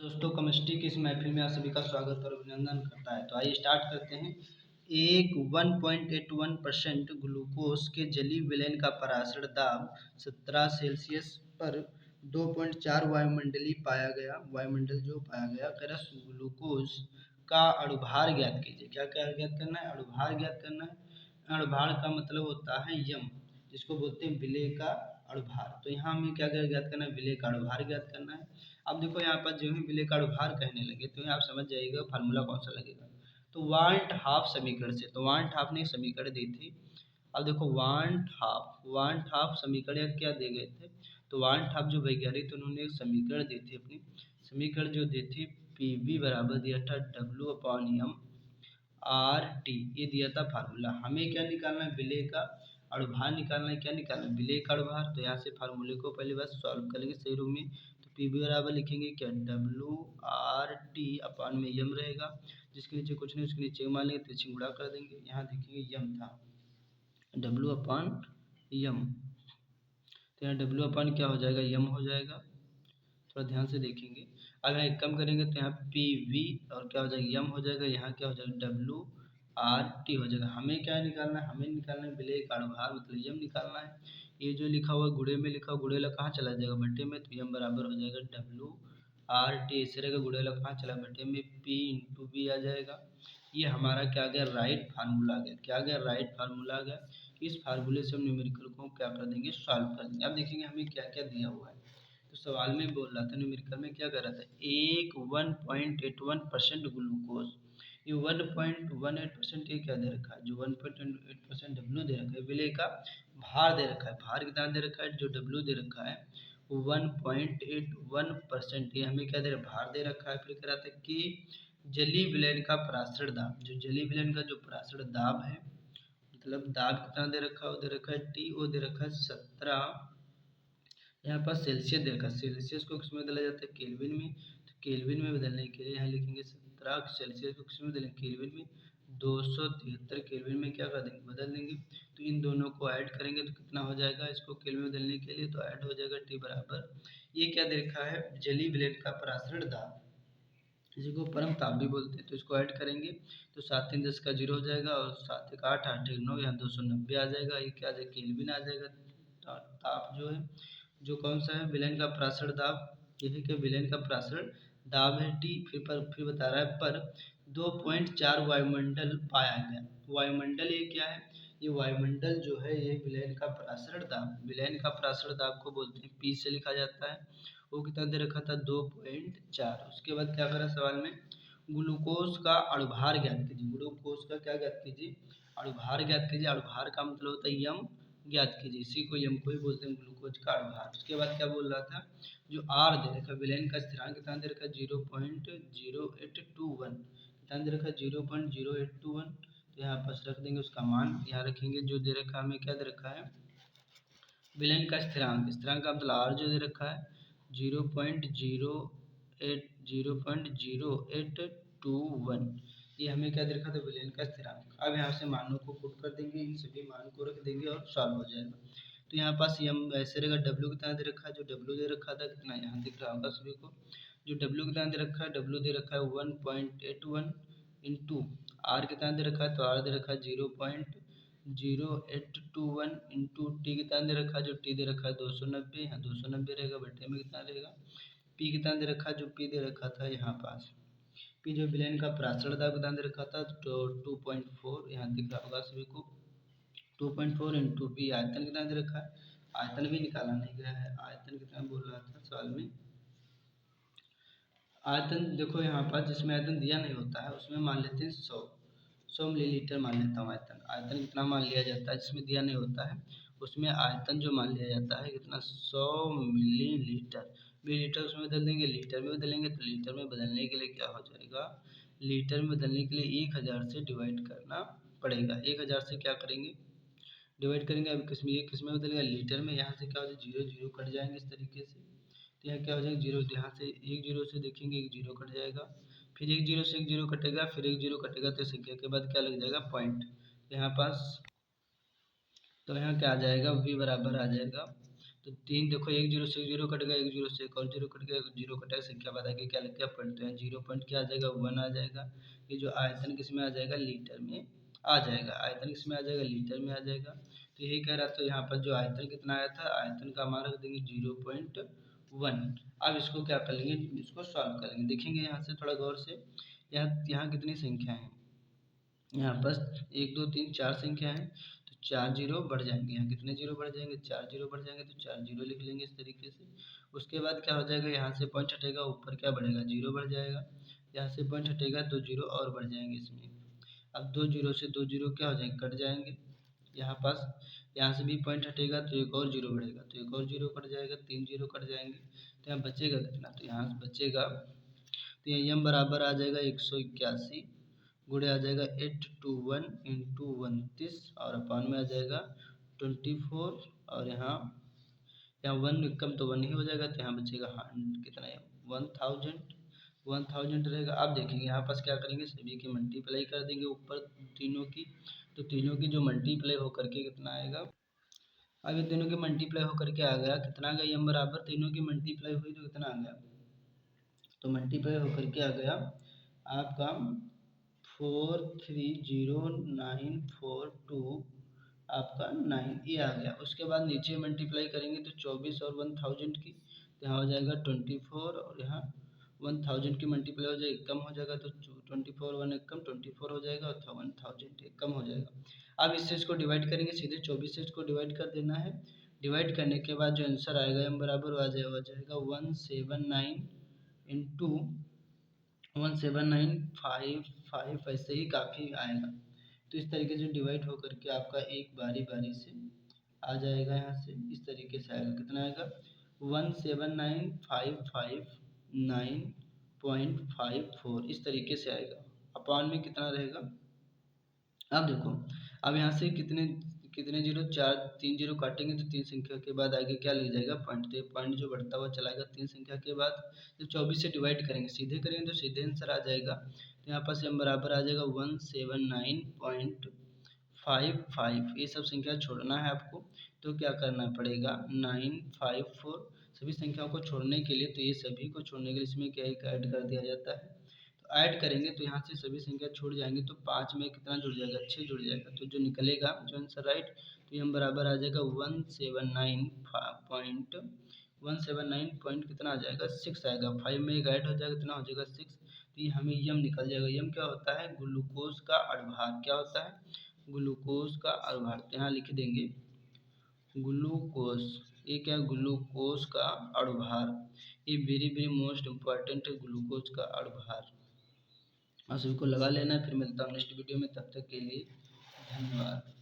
दोस्तों, केमिस्ट्री की इस महफिल में आप सभी का स्वागत और अभिनंदन करता है। तो आइए स्टार्ट करते हैं। एक 1.81% ग्लूकोज के जलीय विलयन का पराशर दाब 17 सेल्सियस पर 2.4 वायुमंडलीय पाया गया। वायुमंडल जो पाया गया, कह रहा ग्लूकोज का अणुभार ज्ञात कीजिए। क्या क्या ज्ञात करना है? अणुभार ज्ञात करना है। अणुभार का मतलब होता है यम, जिसको बोलते हैं विलेय का अणुभार। तो यहाँ हमें क्या क्या ज्ञात करना है? विलेय का अणुभार ज्ञात करना है। अब देखो यहाँ पर जो है विलेय का अणुभार कहने लगे तो यहाँ आप समझ जाइएगा फार्मूला कौन सा लगेगा। तो वांट हाफ समीकरण से, तो वांट हाफ ने एक समीकरण दी थी। अब देखो वांट हाफ समीकरण क्या दे गए थे? तो वांट हाफ जो वैज्ञानिक थे उन्होंने एक समीकरण दी थी। अपनी समीकरण जो दी थी, पीवी बराबर दिया था W/m RT, ये दिया था फार्मूला। हमें क्या निकालना है? विलेय का अणुभार निकालना है। क्या निकालना है? विलेय का अणुभार। तो यहाँ से फार्मूले को पहले बार सॉल्व करेंगे सही रूप में। तो पीवी बराबर लिखेंगे क्या? WRT/m रहेगा, जिसके नीचे कुछ नहीं उसके नीचे मान लेंगे, तिरछी गुणा कर देंगे। यहाँ देखेंगे यम था, W/m। तो यहाँ W/ क्या हो जाएगा? यम हो जाएगा। थोड़ा ध्यान से देखेंगे। अगर यहाँ कम करेंगे तो यहाँ पी वी और क्या हो जाएगा? यम हो जाएगा। यहाँ क्या हो जाएगा? WRT हो जाएगा। हमें क्या निकालना है? हमें निकालना है विलेय का अणुभार, मतलब यम निकालना है। ये जो लिखा हुआ गुणे में लिखा हुआ, गुणेला कहाँ चला जाएगा? बट्टे में। तो यम बराबर हो जाएगा WRT। इस तरह का गुणेला कहाँ चला? बट्टे में। P इंटू वी आ जाएगा। ये हमारा क्या आ गया? राइट फार्मूला आ गया। क्या आ गया? राइट फार्मूला आ गया। इस फार्मूले से हम न्यूमेरिकल को क्या कर देंगे? सॉल्व कर देंगे। अब देखेंगे हमें क्या क्या दिया हुआ है। तो सवाल में बोल रहा था, न्यूमेरिकल में क्या कर रहा था? एक 1.81% ग्लूकोज, ये 1.18% ये क्या दे रखा है? जो 1.8% डब्ल्यू दे रखा है, विलेय का भार दे रखा है। भार कितना दे रखा है? जो डब्ल्यू दे रखा है 1.81%, ये हमें क्या दे रहा है? भार दे रखा है। फिर कह रहा था कि जलीय विलयन का पराशर दाब, जो जलीय विलयन का जो पराशर दाब है, मतलब दाब कितना दे रखा है? वो दे रखा है टी, वो दे रखा है 17। यहाँ पर सेल्सियस दे रखा है। सेल्सियस को किस में बदला जाता है? केल्विन में। तो केल्विन में बदलने के लिए यहाँ लिखेंगे 17 सेल्सियस को किस में बदलेंगे? केल्विन में। 273 केल्विन में क्या कर देंगे? बदल देंगे। तो इन दोनों को ऐड करेंगे तो कितना हो जाएगा? इसको केल्विन में बदलने के लिए तो ऐड हो जाएगा टी बराबर, ये क्या दे रखा है? जलीय विलयन का पराशर दाब, जिसको परम ताप भी बोलते हैं। तो इसको ऐड करेंगे तो 7 3 10 का 0 हो जाएगा और 7 1 8 8 1 9, यहाँ 290 आ जाएगा। ये क्या आ जाएगा? केल्विन आ जाएगा। ताप जो है, जो कौन सा है? विलयन का पराशर दाब। ये है कि विलयन का पराशर दाब है टी। फिर बता रहा है पर 2.4 वायुमंडल पाया गया। वायुमंडल ये क्या है? ये वायुमंडल जो है ये विलयन का पराशर दाब, विलयन का पराशर दाब को बोलते हैं, पी से लिखा जाता है। वो कितना दे रखा था? 2.4। उसके बाद क्या करा सवाल में? ग्लूकोज का अणुभार ज्ञात कीजिए। ग्लूकोज का क्या ज्ञात कीजिए? अणुभार ज्ञात कीजिए। अणुभार का मतलब होता है यम ज्ञात कीजिए। इसी को यम को ही बोलते हैं ग्लूकोज का अणुभार। उसके बाद क्या बोल रहा था? जो आर दे रखा, विलयन का स्थिरांक कितना दे रखा? 0.0821। कितना दे रखा? 0.0821। तो यहाँ पर रख देंगे उसका मान, यहाँ रखेंगे। जो दे रखा हमें क्या दे रखा है? विलयन का स्थिरांक, स्थिरांक का मतलब आर जो दे रखा है 0.0821। ये हमें क्या दे रखा था? विलयन का स्थिरांक। अब यहाँ से मानों को पुट कर देंगे, इन सभी मान को रख देंगे और सॉल्व हो जाएगा। तो यहाँ पास यम ऐसे रहेगा। डब्ल्यू कितना दे रखा है? जो डब्ल्यू दे रखा था कितना, यहाँ दिख रहा होगा सभी को। जो डब्ल्यू कितना दे रखा है? डब्ल्यू दे रखा है 1.81 इंटू आर कितना दे रखा है? तो आर दे रखा है 0.0821 इंटू टी कितना दे रखा है? जो टी दे रखा है 290, यहाँ 290 रहेगा। बट्टे में कितना रहेगा? पी कितना दे रखा है? जो पी दे रखा था यहाँ पास, पी जो विलयन का पराशर दाब कितना दे रखा था? तो 2.4, यहाँ दिख रहा होगा सभी को। 2.4 इंटू पी। आयतन कितना दे रखा है? आयतन भी निकाला नहीं गया है। आयतन कितना बोल रहा था सवाल में? आयतन देखो यहाँ पर जिसमें आयतन दिया नहीं होता है उसमें मान लेते हैं 100 मिलीलीटर मान लेता हूँ। आयतन आयतन कितना मान लिया जाता है? जिसमें दिया नहीं होता है उसमें आयतन जो मान लिया जाता है कितना? 100 मिलीलीटर। मिलीलीटर उसमें बदल देंगे, लीटर में बदलेंगे। तो लीटर में बदलने के लिए क्या हो जाएगा? लीटर में बदलने के लिए 1000 से डिवाइड करना पड़ेगा। 1000 से क्या करेंगे? डिवाइड करेंगे। अब किस में बदलेगा? लीटर में। यहाँ से क्या हो जाएगा? जीरो जीरो कट जाएंगे इस तरीके से। तो यहाँ क्या हो जाएगा? जीरो, यहाँ से एक जीरो से देखेंगे एक जीरो कट जाएगा, फिर एक जीरो से एक जीरो कटेगा, फिर एक जीरो कटेगा। तो संख्या के बाद क्या लग जाएगा? पॉइंट। यहाँ पास तो यहाँ क्या आ जाएगा? v बराबर आ जाएगा तो 3 देखो, एक जीरो से एक जीरो कट गया, एक जीरो से एक और जीरो कट गया, एक जीरो कटा, संख्या बता के क्या लिखते हैं पढ़ते हैं। 0 पॉइंट क्या आ जाएगा 1 आ जाएगा। ये जो आयतन किस में आ जाएगा लीटर में आ जाएगा, आयतन किस में आ जाएगा लीटर में आ जाएगा। तो यही कह रहा था, यहाँ पर जो आयतन कितना आया था, आयतन का मान रख देंगे 0.1। अब इसको क्या कर लेंगे, इसको सॉल्व करेंगे, देखेंगे यहाँ से थोड़ा गौर से। यहाँ कितनी संख्या है, यहाँ पर 1 2 3 4 संख्या है, तो 4 जीरो बढ़ जाएंगे। यहाँ कितने जीरो बढ़ जाएंगे, 4 जीरो बढ़ जाएंगे, तो 4 जीरो लिख लेंगे इस तरीके से। उसके बाद क्या हो जाएगा, यहाँ से पॉइंट हटेगा, ऊपर क्या बढ़ेगा, जीरो बढ़ जाएगा। यहाँ से पॉइंट हटेगा, 2 जीरो और बढ़ जाएंगे इसमें। अब 2 जीरो से 2 जीरो क्या हो जाएंगे, कट जाएंगे। यहाँ पास यहाँ से भी पॉइंट हटेगा तो एक और जीरो बढ़ेगा, तो एक और जीरो कट जाएगा, 3 जीरो कट जाएंगे। तो यहाँ बचेगा कितना, तो यहाँ बचेगा, तो यहाँ m बराबर आ जाएगा 181 गुणे आ जाएगा 821 इंटू 29 और अपान में आ जाएगा 24। और यहाँ यहाँ 1 कम तो 1 ही हो जाएगा, तो यहाँ बचेगा कितना है 1000 रहेगा। अब देखेंगे यहाँ पास क्या करेंगे, सभी की मल्टीप्लाई कर देंगे ऊपर तीनों की, तो तीनों की जो मल्टीप्लाई होकर के कितना आएगा। अब ये तीनों की मल्टीप्लाई होकर के आ गया, कितना आ गया m बराबर, तीनों की मल्टीप्लाई हुई तो कितना आ गया, तो मल्टीप्लाई होकर के आ गया आपका 430,942 आपका 9 ये आ गया। उसके बाद नीचे मल्टीप्लाई करेंगे तो 24 और 1000 की, तो यहाँ हो जाएगा 24 और यहाँ 1000 की मल्टीप्लाई हो जाएगी, कम हो जाएगा तो 24 1 एक कम 24 हो जाएगा और 1000 एक कम हो जाएगा। अब इससे इसको डिवाइड करेंगे, सीधे 24 से इसको डिवाइड कर देना है। डिवाइड करने के बाद जो आंसर आएगा m बराबर आ जाएगा 179 इंटू 1795 ऐसे ही काफ़ी आएगा। तो इस तरीके से डिवाइड होकर के आपका एक बारी बारी से आ जाएगा, यहाँ से इस तरीके से आएगा, कितना आएगा 179,559.54 इस तरीके से आएगा। अपान में कितना रहेगा, अब देखो, अब यहाँ से कितने कितने जीरो, 4 3 जीरो काटेंगे तो 3 संख्या के बाद आगे क्या ले जाएगा पॉइंट, तो पॉइंट जो बढ़ता हुआ चलाएगा 3 संख्या के बाद। जब 24 से डिवाइड करेंगे, सीधे करेंगे तो सीधे आंसर आ जाएगा। तो यहाँ पर m बराबर आ जाएगा 179.55। ये सब संख्या छोड़ना है आपको, तो क्या करना पड़ेगा 954 सभी संख्याओं को छोड़ने के लिए, तो ये सभी को छोड़ने के लिए इसमें क्या एक ऐड कर दिया जाता है। ऐड करेंगे तो यहाँ से सभी संख्या छूट जाएंगे, तो 5 में कितना जुड़ जाएगा 6 जुड़ जाएगा, तो जो निकलेगा जो आंसर राइट, तो हम बराबर आ जाएगा 179 पॉइंट कितना आ जाएगा 6 आएगा। 5 में एक ऐड हो जाएगा, कितना हो जाएगा 6, तो ये हमें यम निकल जाएगा। यम क्या होता है, ग्लूकोज का अणुभार, क्या होता है ग्लूकोज का अणुभार, तो यहाँ लिख देंगे ग्लूकोज, ये क्या ग्लूकोज का अणुभार, ये वेरी वेरी मोस्ट इम्पॉर्टेंट है ग्लूकोज का अणुभार। आप सभी को लगा लेना है, फिर मिलता हूँ नेक्स्ट वीडियो में, तब तक के लिए धन्यवाद।